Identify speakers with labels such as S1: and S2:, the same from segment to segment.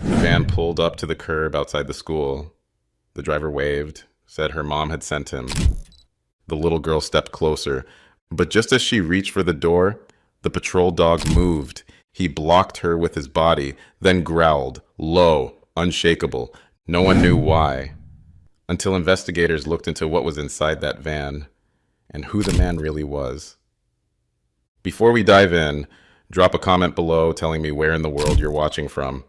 S1: The van pulled up to the curb outside the school. The driver waved, said her mom had sent him. The little girl stepped closer, but just as she reached for the door, the patrol dog moved. He blocked her with his body, then growled, low, unshakable. No one knew why, until investigators looked into what was inside that van and who the man really was. Before we dive in, drop a comment below telling me where in the world you're watching from.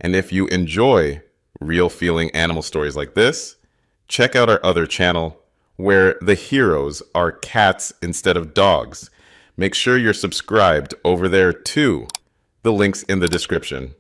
S1: And if you enjoy real feeling animal stories like this, check out our other channel where the heroes are cats instead of dogs. Make sure you're subscribed over there too. The link's in the description.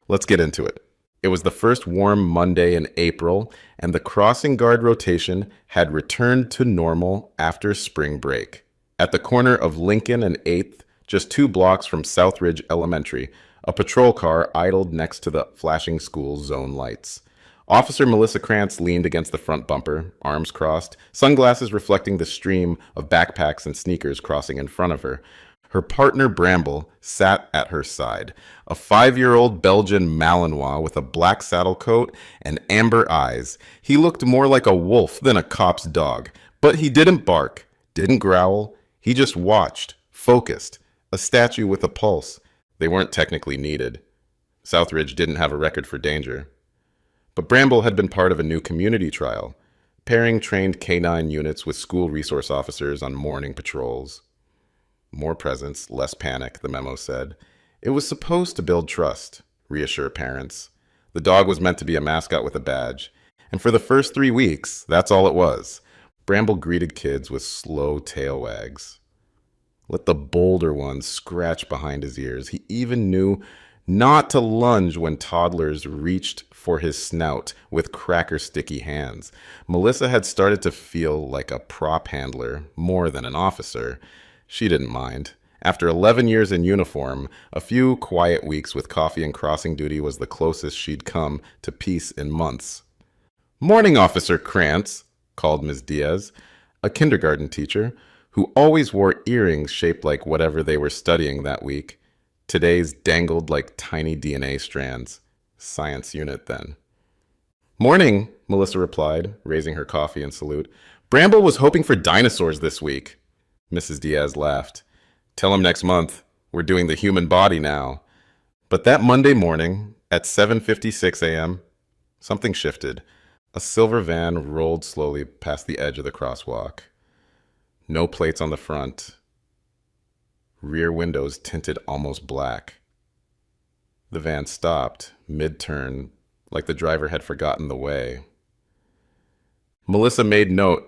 S1: Let's get into it. It was the first warm Monday in April, and the crossing guard rotation had returned to normal after spring break. At the corner of Lincoln and 8th, just 2 blocks from Southridge Elementary, a patrol car idled next to the flashing school zone lights. Officer Melissa Krantz leaned against the front bumper, arms crossed, sunglasses reflecting the stream of backpacks and sneakers crossing in front of her. Her partner Bramble sat at her side, a 5-year-old Belgian Malinois with a black saddle coat and amber eyes. He looked more like a wolf than a cop's dog, but he didn't bark, didn't growl. He just watched, focused, a statue with a pulse. They weren't technically needed. Southridge didn't have a record for danger. But Bramble had been part of a new community trial, pairing trained canine units with school resource officers on morning patrols. More presence, less panic, the memo said. It was supposed to build trust, reassure parents. The dog was meant to be a mascot with a badge. And for the first 3 weeks, that's all it was. Bramble greeted kids with slow tail wags. Let the bolder ones scratch behind his ears. He even knew not to lunge when toddlers reached for his snout with cracker-sticky hands. Melissa had started to feel like a prop handler more than an officer. She didn't mind. After 11 years in uniform, a few quiet weeks with coffee and crossing duty was the closest she'd come to peace in months. "Morning, Officer Krantz," called Ms. Diaz, a kindergarten teacher who always wore earrings shaped like whatever they were studying that week. Today's dangled like tiny DNA strands. Science unit, then. "Morning," Melissa replied, raising her coffee in salute. "Bramble was hoping for dinosaurs this week." Mrs. Diaz laughed. "Tell him next month. We're doing the human body now." But that Monday morning, at 7:56 a.m., something shifted. A silver van rolled slowly past the edge of the crosswalk. No plates on the front. Rear windows tinted almost black. The van stopped, mid-turn, like the driver had forgotten the way. Melissa made note,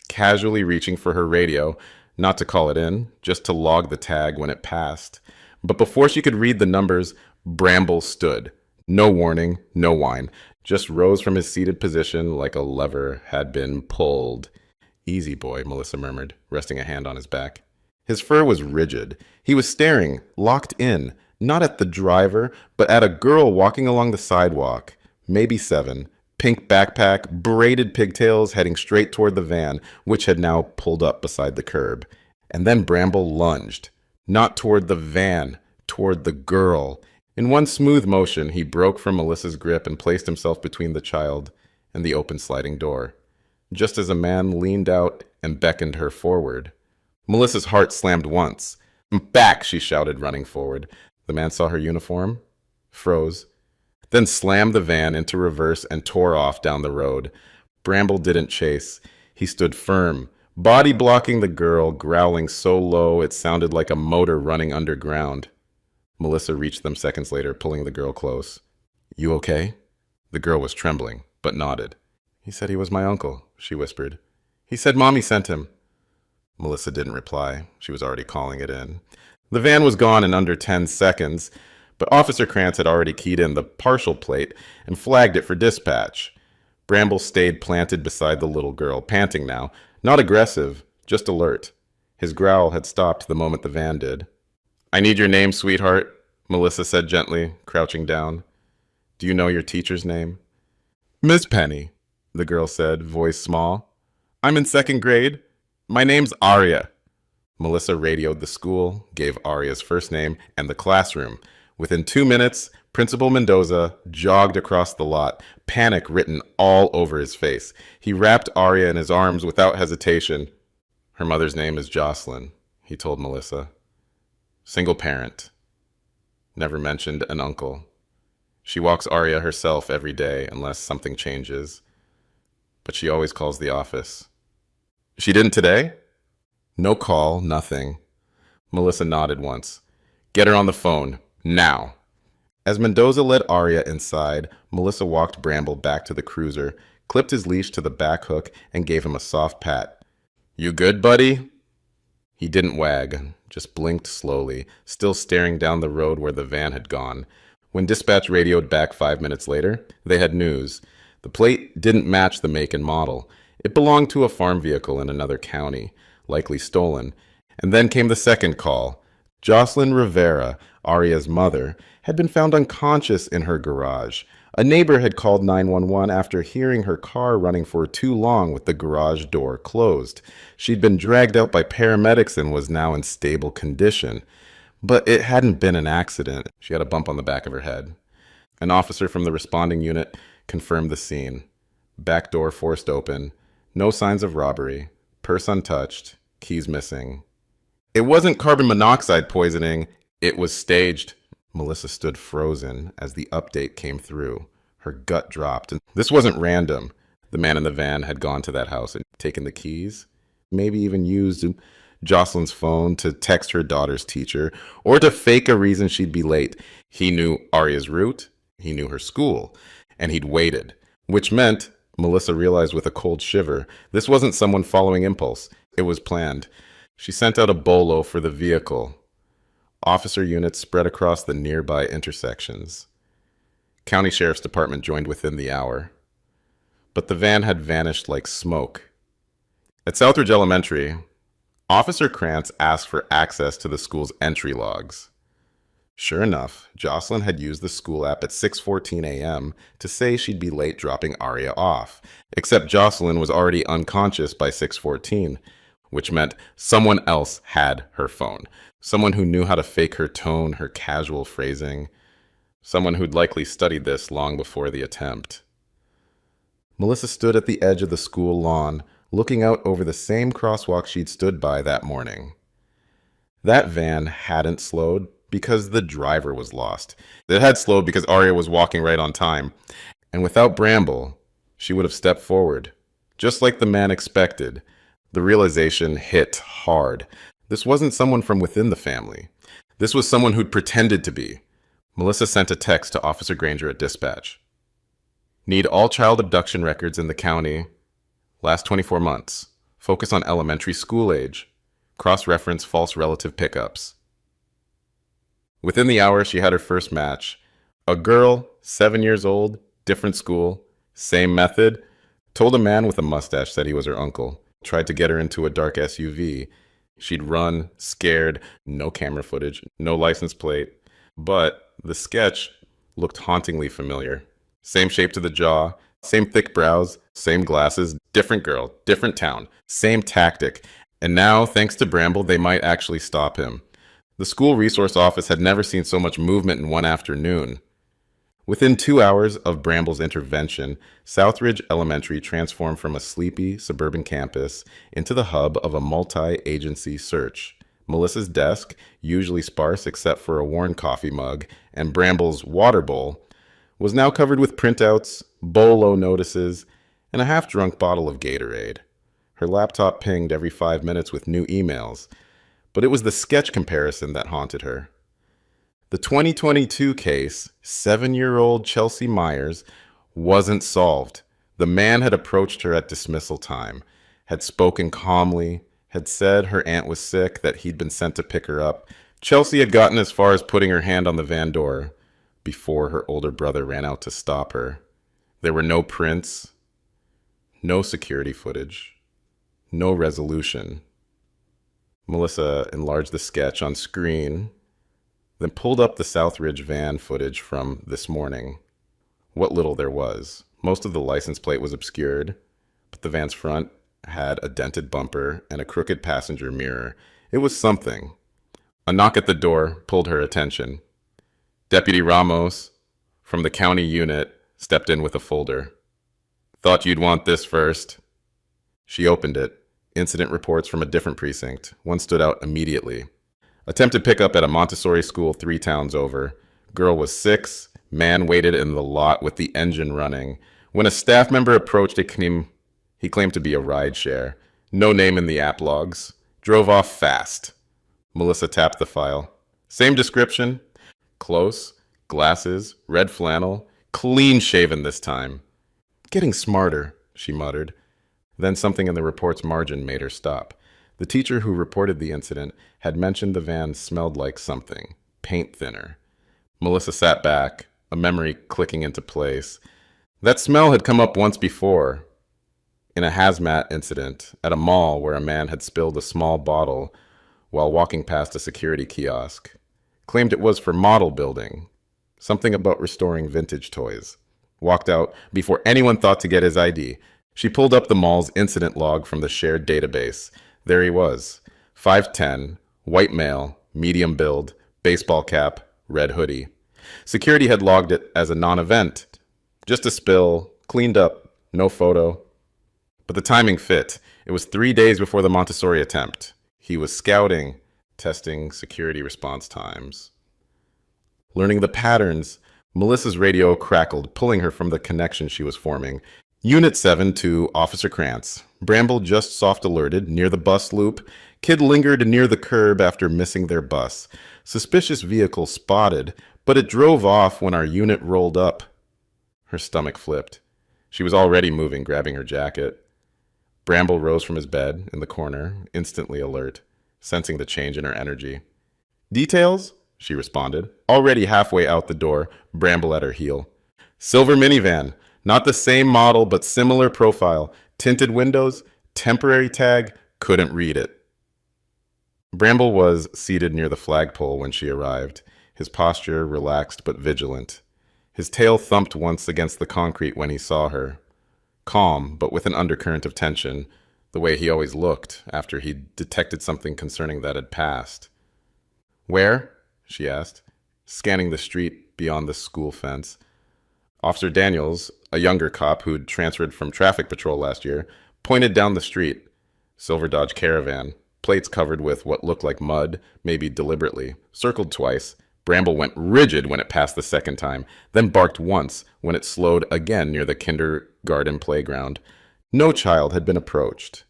S1: casually reaching for her radio, not to call it in, just to log the tag when it passed. But before she could read the numbers, Bramble stood. No warning, no whine, just rose from his seated position like a lever had been pulled. "Easy, boy," Melissa murmured, resting a hand on his back. His fur was rigid. He was staring, locked in, not at the driver, but at a girl walking along the sidewalk, maybe 7, pink backpack, braided pigtails, heading straight toward the van, which had now pulled up beside the curb. And then Bramble lunged, not toward the van, toward the girl. In one smooth motion, he broke from Melissa's grip and placed himself between the child and the open sliding door, just as a man leaned out and beckoned her forward. Melissa's heart slammed once. "Back!" she shouted, running forward. The man saw her uniform, froze, then slammed the van into reverse and tore off down the road. Bramble didn't chase. He stood firm, body blocking the girl, growling so low it sounded like a motor running underground. Melissa reached them seconds later, pulling the girl close. "You okay?" The girl was trembling, but nodded. "He said he was my uncle," she whispered. "He said Mommy sent him." Melissa didn't reply. She was already calling it in. The van was gone in under 10 seconds, but Officer Krantz had already keyed in the partial plate and flagged it for dispatch. Bramble stayed planted beside the little girl, panting now, not aggressive, just alert. His growl had stopped the moment the van did. "I need your name, sweetheart," Melissa said gently, crouching down. "Do you know your teacher's name?" "Miss Penny," the girl said, voice small. "I'm in 2nd grade. My name's Aria." Melissa radioed the school, gave Aria's first name and the classroom. Within 2 minutes, Principal Mendoza jogged across the lot, panic written all over his face. He wrapped Arya in his arms without hesitation. Her mother's name is Jocelyn, he told Melissa. Single parent. Never mentioned an uncle. She walks Arya herself every day unless something changes. But she always calls the office. She didn't today? No call, nothing. Melissa nodded once. Get her on the phone, now. As Mendoza led Arya inside, Melissa walked Bramble back to the cruiser, clipped his leash to the back hook, and gave him a soft pat. You good, buddy? He didn't wag, just blinked slowly, still staring down the road where the van had gone. When dispatch radioed back 5 minutes later, they had news. The plate didn't match the make and model. It belonged to a farm vehicle in another county, likely stolen. And then came the second call. Jocelyn Rivera, Arya's mother, had been found unconscious in her garage. A neighbor had called 911 after hearing her car running for too long with the garage door closed. She'd been dragged out by paramedics and was now in stable condition. But it hadn't been an accident. She had a bump on the back of her head. An officer from the responding unit confirmed the scene. Back door forced open. No signs of robbery. Purse untouched. Keys missing. It wasn't carbon monoxide poisoning. It was staged. Melissa stood frozen as the update came through. Her gut dropped. And this wasn't random. The man in the van had gone to that house and taken the keys. Maybe even used Jocelyn's phone to text her daughter's teacher or to fake a reason she'd be late. He knew Arya's route. He knew her school. And he'd waited. Which meant, Melissa realized with a cold shiver, this wasn't someone following impulse. It was planned. She sent out a bolo for the vehicle. Officer units spread across the nearby intersections. County Sheriff's Department joined within the hour. But the van had vanished like smoke. At Southridge Elementary, Officer Krantz asked for access to the school's entry logs. Sure enough, Jocelyn had used the school app at 6:14 a.m. to say she'd be late dropping Arya off, except Jocelyn was already unconscious by 6:14, which meant someone else had her phone. Someone who knew how to fake her tone, her casual phrasing. Someone who'd likely studied this long before the attempt. Melissa stood at the edge of the school lawn, looking out over the same crosswalk she'd stood by that morning. That van hadn't slowed because the driver was lost. It had slowed because Arya was walking right on time. And without Bramble, she would have stepped forward. Just like the man expected, the realization hit hard. This wasn't someone from within the family. This was someone who'd pretended to be. Melissa sent a text to Officer Granger at dispatch. Need all child abduction records in the county. Last 24 months. Focus on elementary school age. Cross-reference false relative pickups. Within the hour, she had her first match. A girl, 7 years old, different school, same method. Told a man with a mustache said he was her uncle. Tried to get her into a dark SUV. She'd run, scared, no camera footage, no license plate. But the sketch looked hauntingly familiar. Same shape to the jaw, same thick brows, same glasses, different girl, different town, same tactic. And now, thanks to Bramble, they might actually stop him. The school resource office had never seen so much movement in one afternoon. Within 2 hours of Bramble's intervention, Southridge Elementary transformed from a sleepy suburban campus into the hub of a multi-agency search. Melissa's desk, usually sparse except for a worn coffee mug, and Bramble's water bowl, was now covered with printouts, bolo notices, and a half-drunk bottle of Gatorade. Her laptop pinged every 5 minutes with new emails, but it was the sketch comparison that haunted her. The 2022 case, 7-year-old Chelsea Myers, wasn't solved. The man had approached her at dismissal time, had spoken calmly, had said her aunt was sick, that he'd been sent to pick her up. Chelsea had gotten as far as putting her hand on the van door before her older brother ran out to stop her. There were no prints, no security footage, no resolution. Melissa enlarged the sketch on screen, then pulled up the Southridge van footage from this morning. What little there was. Most of the license plate was obscured, but the van's front had a dented bumper and a crooked passenger mirror. It was something. A knock at the door pulled her attention. Deputy Ramos, from the county unit stepped in with a folder. Thought you'd want this first. She opened it. Incident reports from a different precinct. One stood out immediately. Attempted pickup at a Montessori school 3 towns over. Girl was 6. Man waited in the lot with the engine running. When a staff member approached, he claimed to be a rideshare. No name in the app logs. Drove off fast. Melissa tapped the file. Same description. Close. Glasses. Red flannel. Clean shaven this time. Getting smarter, she muttered. Then something in the report's margin made her stop. The teacher who reported the incident had mentioned the van smelled like something. Paint thinner. Melissa sat back, a memory clicking into place. That smell had come up once before, in a hazmat incident at a mall where a man had spilled a small bottle while walking past a security kiosk. Claimed it was for model building. Something about restoring vintage toys. Walked out before anyone thought to get his ID. She pulled up the mall's incident log from the shared database. There he was. 5'10", white male, medium build, baseball cap, red hoodie. Security had logged it as a non-event. Just a spill, cleaned up, no photo. But the timing fit. It was 3 days before the Montessori attempt. He was scouting, testing security response times. Learning the patterns, Melissa's radio crackled, pulling her from the connection she was forming. Unit 7 to Officer Krantz. Bramble just soft alerted, near the bus loop. Kid lingered near the curb after missing their bus. Suspicious vehicle spotted, but it drove off when our unit rolled up. Her stomach flipped. She was already moving, grabbing her jacket. Bramble rose from his bed in the corner, instantly alert, sensing the change in her energy. Details? She responded, already halfway out the door, Bramble at her heel. Silver minivan. Not the same model, but similar profile. Tinted windows, temporary tag, couldn't read it. Bramble was seated near the flagpole when she arrived, his posture relaxed but vigilant. His tail thumped once against the concrete when he saw her. Calm, but with an undercurrent of tension, the way he always looked after he detected something concerning that had passed. Where? She asked, scanning the street beyond the school fence. Officer Daniels, a younger cop who'd transferred from traffic patrol last year, pointed down the street. Silver Dodge Caravan, plates covered with what looked like mud, maybe deliberately, circled twice. Bramble went rigid when it passed the second time, then barked once when it slowed again near the kindergarten playground. No child had been approached.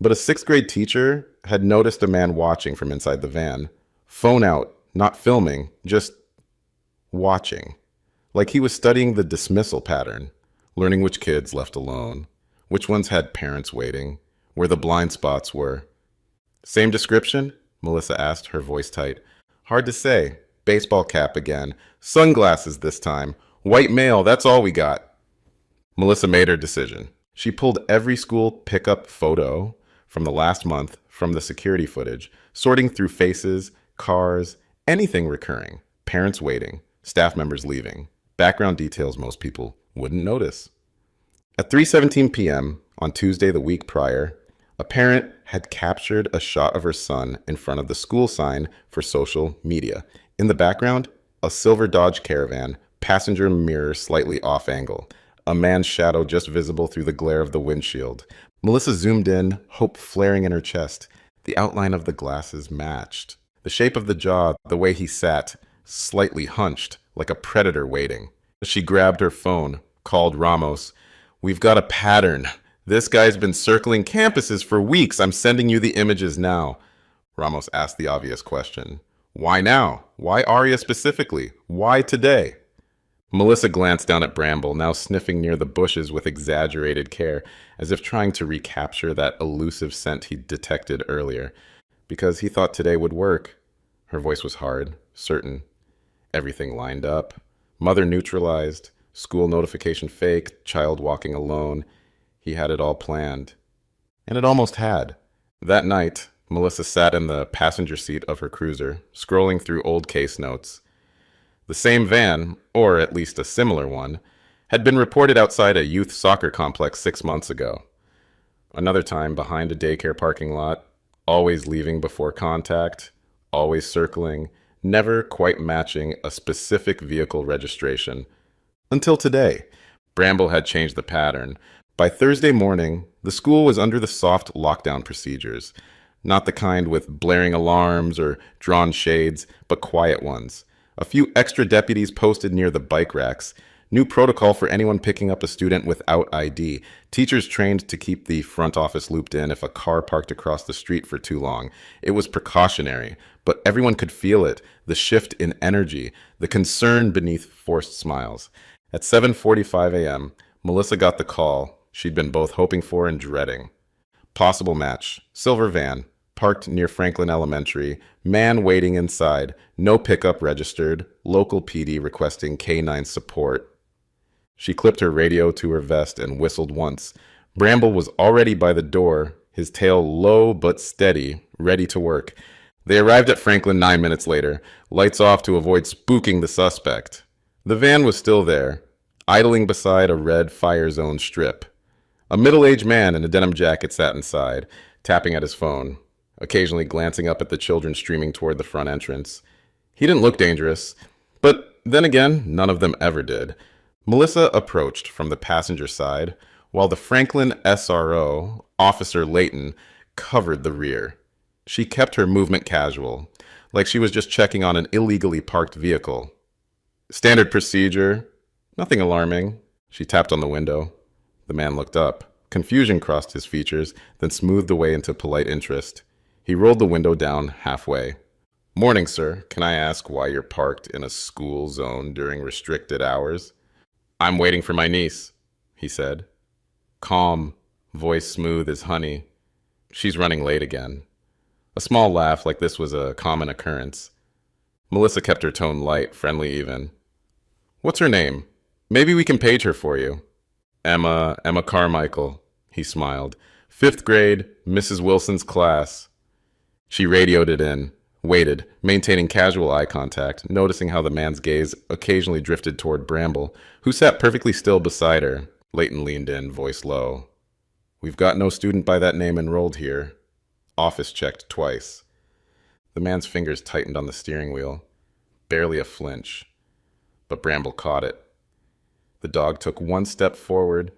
S1: But a 6th grade teacher had noticed a man watching from inside the van. Phone out, not filming, just watching. Like he was studying the dismissal pattern, learning which kids left alone, which ones had parents waiting, where the blind spots were. Same description? Melissa asked, her voice tight. Hard to say. Baseball cap again. Sunglasses this time. White male, that's all we got. Melissa made her decision. She pulled every school pickup photo from the last month from the security footage, sorting through faces, cars, anything recurring. Parents waiting, staff members leaving. Background details most people wouldn't notice. At 3:17 p.m. on Tuesday the week prior, a parent had captured a shot of her son in front of the school sign for social media. In the background, a silver Dodge Caravan, passenger mirror slightly off angle, a man's shadow just visible through the glare of the windshield. Melissa zoomed in, hope flaring in her chest. The outline of the glasses matched. The shape of the jaw, the way he sat, slightly hunched, like a predator waiting. She grabbed her phone, called Ramos. We've got a pattern. This guy's been circling campuses for weeks. I'm sending you the images now. Ramos asked the obvious question. Why now? Why Arya specifically? Why today? Melissa glanced down at Bramble, now sniffing near the bushes with exaggerated care, as if trying to recapture that elusive scent he'd detected earlier. Because he thought today would work. Her voice was hard, certain. Everything lined up. Mother neutralized, school notification fake, child walking alone. He had it all planned. And it almost had. That night, Melissa sat in the passenger seat of her cruiser, scrolling through old case notes. The same van, or at least a similar one, had been reported outside a youth soccer complex 6 months ago. Another time behind a daycare parking lot, always leaving before contact, always circling, never quite matching a specific vehicle registration. Until today, Bramble had changed the pattern. By Thursday morning, the school was under the soft lockdown procedures. Not the kind with blaring alarms or drawn shades, but quiet ones. A few extra deputies posted near the bike racks. New protocol for anyone picking up a student without ID. Teachers trained to keep the front office looped in if a car parked across the street for too long. It was precautionary, but everyone could feel it, the shift in energy, the concern beneath forced smiles. At 7:45 a.m., Melissa got the call she'd been both hoping for and dreading. Possible match. Silver van. Parked near Franklin Elementary. Man waiting inside. No pickup registered. Local PD requesting K-9 support. She clipped her radio to her vest and whistled once. Bramble was already by the door, his tail low but steady, ready to work. They arrived at Franklin 9 minutes later, lights off to avoid spooking the suspect. The van was still there, idling beside a red fire zone strip. A middle-aged man in a denim jacket sat inside, tapping at his phone, occasionally glancing up at the children streaming toward the front entrance. He didn't look dangerous, but then again, none of them ever did. Melissa approached from the passenger side, while the Franklin SRO, Officer Layton, covered the rear. She kept her movement casual, like she was just checking on an illegally parked vehicle. Standard procedure. Nothing alarming. She tapped on the window. The man looked up. Confusion crossed his features, then smoothed away into polite interest. He rolled the window down halfway. "Morning, sir. Can I ask why you're parked in a school zone during restricted hours?" "I'm waiting for my niece," he said. Calm, voice smooth as honey. "She's running late again." A small laugh like this was a common occurrence. Melissa kept her tone light, friendly even. "What's her name? Maybe we can page her for you." Emma Carmichael," he smiled. "5th grade, Mrs. Wilson's class." She radioed it in, waited, maintaining casual eye contact, noticing how the man's gaze occasionally drifted toward Bramble, who sat perfectly still beside her. Layton leaned in, voice low. "We've got no student by that name enrolled here." Office checked twice. The man's fingers tightened on the steering wheel. Barely a flinch. But Bramble caught it. The dog took one step forward,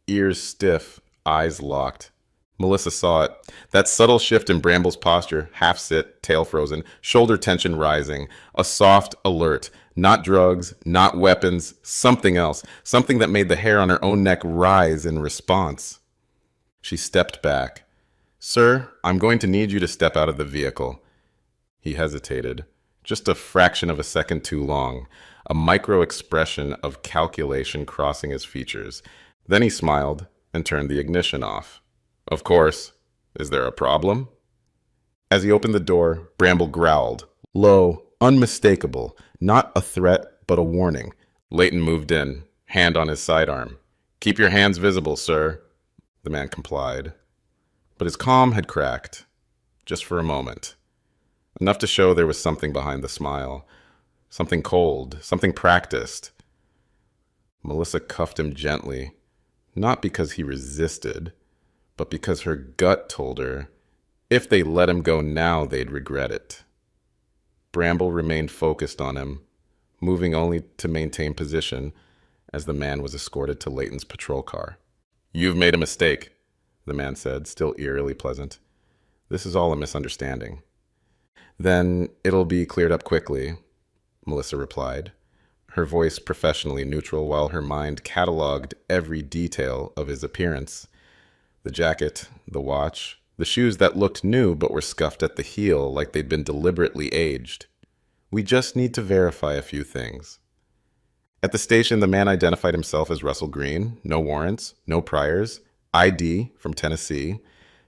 S1: ears stiff, eyes locked. Melissa saw it. That subtle shift in Bramble's posture, half sit, tail frozen, shoulder tension rising. A soft alert. Not drugs, not weapons, something else. Something that made the hair on her own neck rise in response. She stepped back. "Sir, I'm going to need you to step out of the vehicle." He hesitated. Just a fraction of a second too long. A micro-expression of calculation crossing his features. Then he smiled and turned the ignition off. "Of course. Is there a problem?" As he opened the door, Bramble growled. Low, unmistakable. Not a threat, but a warning. Layton moved in, hand on his sidearm. "Keep your hands visible, sir." The man complied. But his calm had cracked. Just for a moment. Enough to show there was something behind the smile. Something cold, something practiced. Melissa cuffed him gently, not because he resisted, but because her gut told her if they let him go now, they'd regret it. Bramble remained focused on him, moving only to maintain position as the man was escorted to Layton's patrol car. "You've made a mistake," the man said, still eerily pleasant. "This is all a misunderstanding." "Then it'll be cleared up quickly," Melissa replied, her voice professionally neutral while her mind cataloged every detail of his appearance. The jacket, the watch, the shoes that looked new but were scuffed at the heel like they'd been deliberately aged. "We just need to verify a few things." At the station, the man identified himself as Russell Green. No warrants, no priors, ID from Tennessee,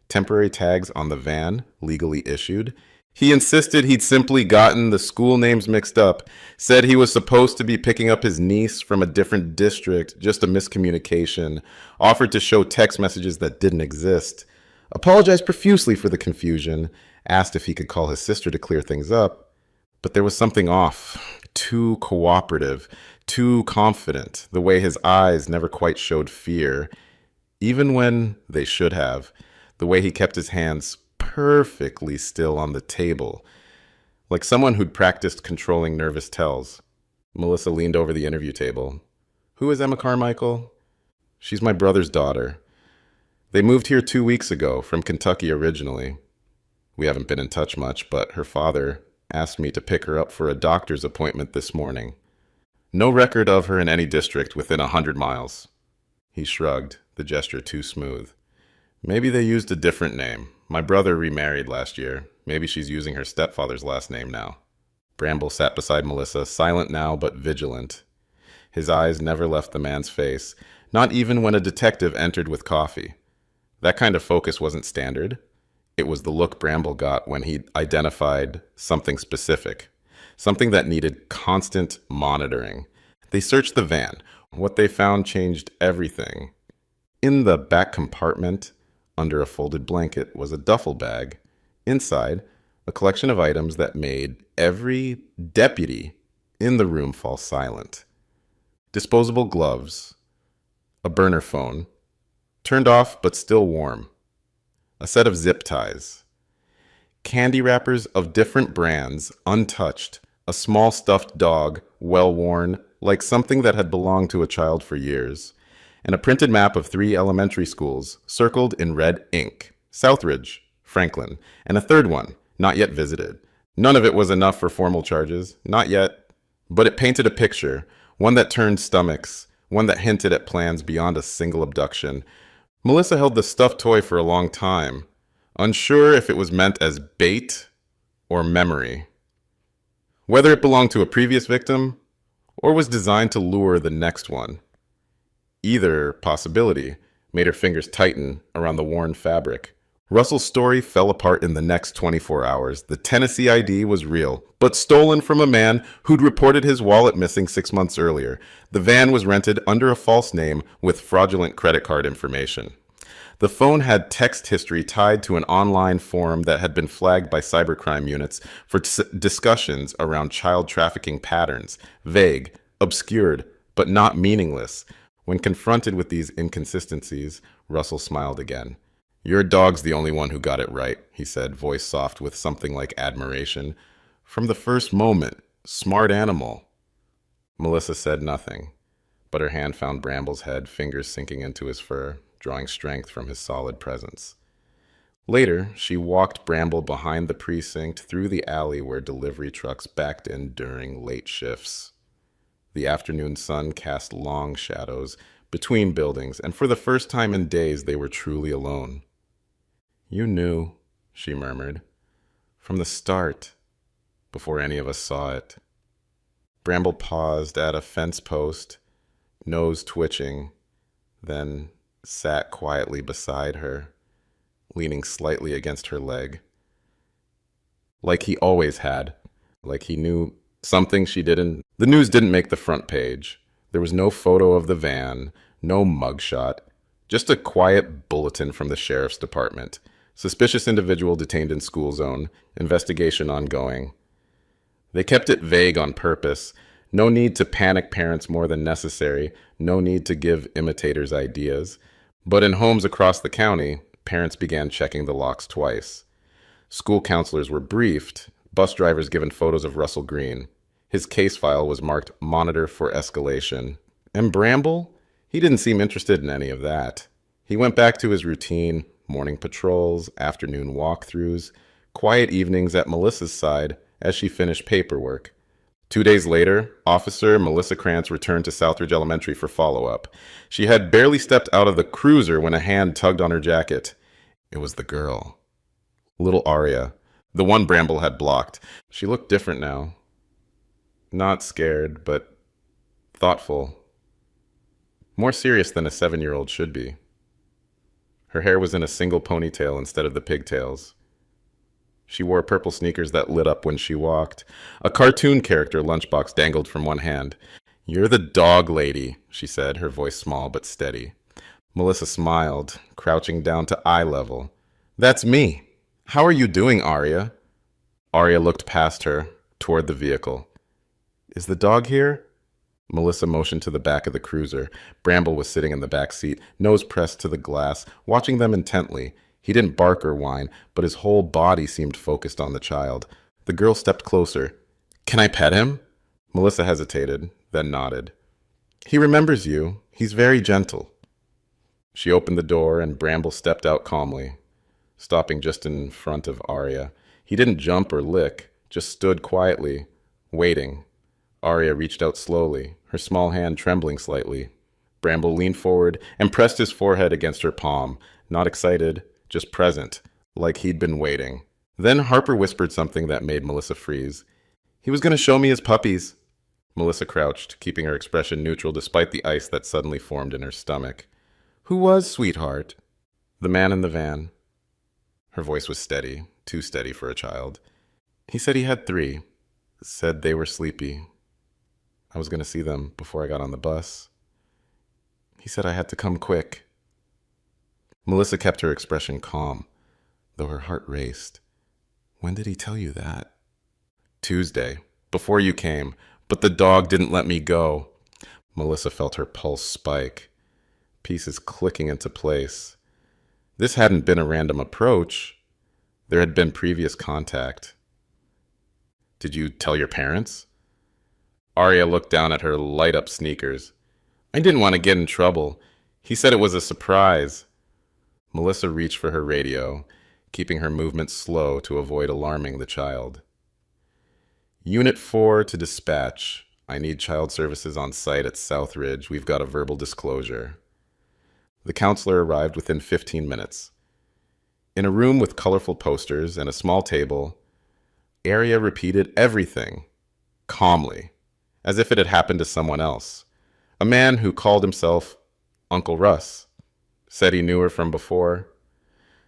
S1: temporary tags on the van, legally issued. He insisted he'd simply gotten the school names mixed up, said he was supposed to be picking up his niece from a different district, just a miscommunication, offered to show text messages that didn't exist, apologized profusely for the confusion, asked if he could call his sister to clear things up. But there was something off, too cooperative, too confident, the way his eyes never quite showed fear, even when they should have, the way he kept his hands perfectly still on the table. like someone who'd practiced controlling nervous tells. Melissa leaned over the interview table. Who is Emma Carmichael? She's my brother's daughter. They moved here 2 weeks ago, from Kentucky originally. We haven't been in touch much, but her father asked me to pick her up for a doctor's appointment this morning. No record of her in any district within 100 miles. He shrugged, the gesture too smooth. Maybe they used a different name. My brother remarried last year. Maybe she's using her stepfather's last name now. Bramble sat beside Melissa, silent now but vigilant. His eyes never left the man's face, not even when a detective entered with coffee. That kind of focus wasn't standard. It was the look Bramble got when he identified something specific, something that needed constant monitoring. They searched the van. What they found changed everything. In the back compartment, under a folded blanket, was a duffel bag. Inside, a collection of items that made every deputy in the room fall silent. Disposable gloves, a burner phone, turned off but still warm, a set of zip ties, candy wrappers of different brands, untouched, a small stuffed dog, well-worn, like something that had belonged to a child for years, and a printed map of 3 elementary schools, circled in red ink, Southridge, Franklin, and a third one, not yet visited. None of it was enough for formal charges, not yet, but it painted a picture, one that turned stomachs, one that hinted at plans beyond a single abduction. Melissa held the stuffed toy for a long time, unsure if it was meant as bait or memory. Whether it belonged to a previous victim or was designed to lure the next one. Either possibility made her fingers tighten around the worn fabric. Russell's story fell apart in the next 24 hours. The Tennessee ID was real, but stolen from a man who'd reported his wallet missing 6 months earlier. The van was rented under a false name with fraudulent credit card information. The phone had text history tied to an online forum that had been flagged by cybercrime units for discussions around child trafficking patterns, vague, obscured, but not meaningless. When confronted with these inconsistencies, Russell smiled again. Your dog's the only one who got it right, he said, voice soft with something like admiration. From the first moment, smart animal. Melissa said nothing, but her hand found Bramble's head, fingers sinking into his fur, drawing strength from his solid presence. Later, she walked Bramble behind the precinct through the alley where delivery trucks backed in during late shifts. The afternoon sun cast long shadows between buildings, and for the first time in days they were truly alone. You knew, she murmured, from the start, before any of us saw it. Bramble paused at a fence post, nose twitching, then sat quietly beside her, leaning slightly against her leg. Like he always had, like he knew something she didn't. The news didn't make the front page. There was no photo of the van, no mugshot, just a quiet bulletin from the sheriff's department. Suspicious individual detained in school zone, investigation ongoing. They kept it vague on purpose. No need to panic parents more than necessary, no need to give imitators ideas. But in homes across the county, parents began checking the locks twice. School counselors were briefed, bus drivers given photos of Russell Green. His case file was marked Monitor for Escalation. And Bramble? He didn't seem interested in any of that. He went back to his routine, morning patrols, afternoon walkthroughs, quiet evenings at Melissa's side as she finished paperwork. 2 days later, Officer Melissa Krantz returned to Southridge Elementary for follow-up. She had barely stepped out of the cruiser when a hand tugged on her jacket. It was the girl. Little Aria, the one Bramble had blocked. She looked different now. Not scared, but thoughtful. More serious than a 7-year-old should be. Her hair was in a single ponytail instead of the pigtails. She wore purple sneakers that lit up when she walked. A cartoon character lunchbox dangled from one hand. You're the dog lady, she said, her voice small but steady. Melissa smiled, crouching down to eye level. That's me. How are you doing, Aria? Aria looked past her, toward the vehicle. Is the dog here? Melissa motioned to the back of the cruiser. Bramble was sitting in the back seat, nose pressed to the glass, watching them intently. He didn't bark or whine, but his whole body seemed focused on the child. The girl stepped closer. Can I pet him? Melissa hesitated, then nodded. He remembers you. He's very gentle. She opened the door and Bramble stepped out calmly, stopping just in front of Arya. He didn't jump or lick, just stood quietly, waiting. Arya reached out slowly, her small hand trembling slightly. Bramble leaned forward and pressed his forehead against her palm, not excited, just present, like he'd been waiting. Then Harper whispered something that made Melissa freeze. He was going to show me his puppies. Melissa crouched, keeping her expression neutral despite the ice that suddenly formed in her stomach. Who was, sweetheart? The man in the van. Her voice was steady, too steady for a child. He said he had 3. Said they were sleepy. I was going to see them before I got on the bus. He said I had to come quick. Melissa kept her expression calm, though her heart raced. When did he tell you that? Tuesday, before you came, but the dog didn't let me go. Melissa felt her pulse spike, pieces clicking into place. This hadn't been a random approach. There had been previous contact. Did you tell your parents? Arya looked down at her light-up sneakers. I didn't want to get in trouble. He said it was a surprise. Melissa reached for her radio, keeping her movements slow to avoid alarming the child. Unit 4 to dispatch. I need child services on site at Southridge. We've got a verbal disclosure. The counselor arrived within 15 minutes. In a room with colorful posters and a small table, Arya repeated everything, calmly, as if it had happened to someone else. A man who called himself Uncle Russ, said he knew her from before,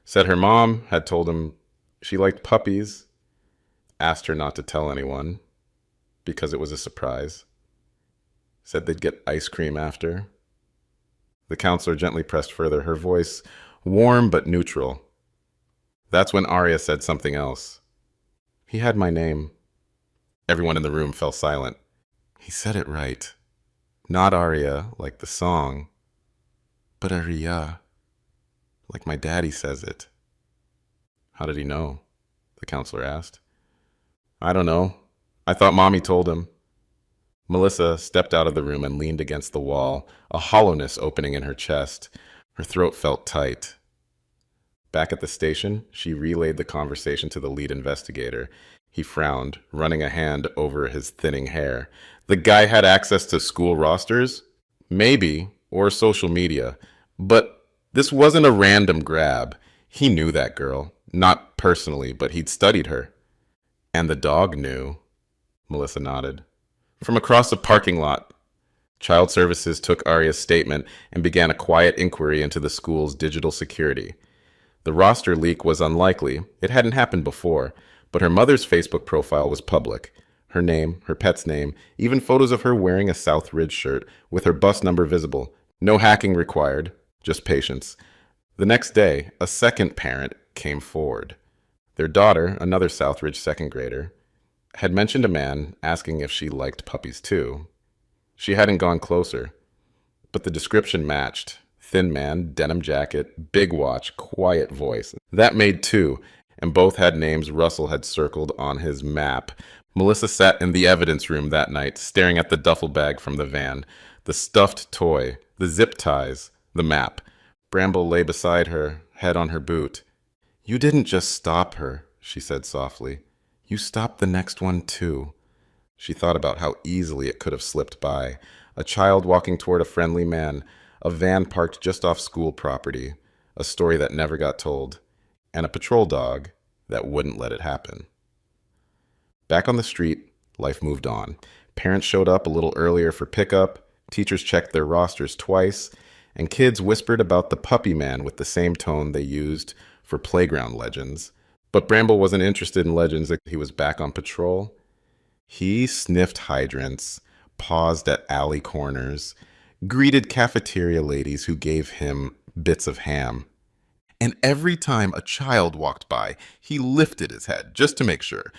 S1: said her mom had told him she liked puppies, asked her not to tell anyone because it was a surprise, said they'd get ice cream after. The counselor gently pressed further, her voice warm but neutral. That's when Arya said something else. He had my name. Everyone in the room fell silent. He said it right. Not Arya, like the song, but Arya, like my daddy says it. How did he know? The counselor asked. I don't know. I thought Mommy told him. Melissa stepped out of the room and leaned against the wall, a hollowness opening in her chest. Her throat felt tight. Back at the station, she relayed the conversation to the lead investigator. He frowned, running a hand over his thinning hair. The guy had access to school rosters? Maybe, or social media. But this wasn't a random grab. He knew that girl. Not personally, but he'd studied her. And the dog knew. Melissa nodded. From across the parking lot, Child Services took Arya's statement and began a quiet inquiry into the school's digital security. The roster leak was unlikely. It hadn't happened before, but her mother's Facebook profile was public. Her name, her pet's name, even photos of her wearing a Southridge shirt with her bus number visible. No hacking required, just patience. The next day, a second parent came forward. Their daughter, another Southridge second grader, had mentioned a man asking if she liked puppies too. She hadn't gone closer, but the description matched. Thin man, denim jacket, big watch, quiet voice. That made 2, and both had names Russell had circled on his map. Melissa sat in the evidence room that night, staring at the duffel bag from the van, the stuffed toy, the zip ties, the map. Bramble lay beside her, head on her boot. You didn't just stop her, she said softly. You stopped the next one too. She thought about how easily it could have slipped by. A child walking toward a friendly man, a van parked just off school property, a story that never got told, and a patrol dog that wouldn't let it happen. Back on the street, life moved on. Parents showed up a little earlier for pickup, teachers checked their rosters twice, and kids whispered about the puppy man with the same tone they used for playground legends. But Bramble wasn't interested in legends. He was back on patrol. He sniffed hydrants, paused at alley corners, greeted cafeteria ladies who gave him bits of ham. And every time a child walked by, he lifted his head just to make sure.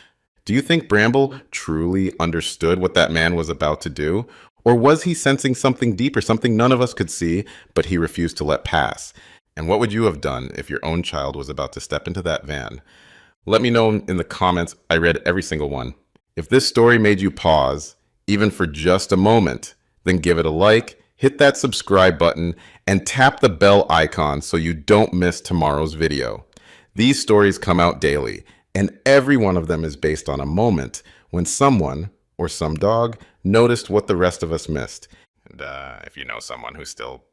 S1: Do you think Bramble truly understood what that man was about to do? Or was he sensing something deeper, something none of us could see, but he refused to let pass? And what would you have done if your own child was about to step into that van? Let me know in the comments. I read every single one. If this story made you pause, even for just a moment, then give it a like, hit that subscribe button, and tap the bell icon so you don't miss tomorrow's video. These stories come out daily, and every one of them is based on a moment when someone, or some dog, noticed what the rest of us missed. And if you know someone who still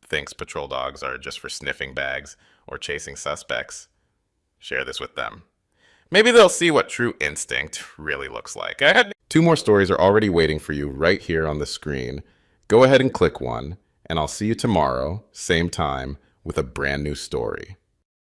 S1: thinks patrol dogs are just for sniffing bags or chasing suspects, share this with them. Maybe they'll see what true instinct really looks like. Two more stories are already waiting for you right here on the screen. Go ahead and click one, and I'll see you tomorrow, same time, with a brand new story.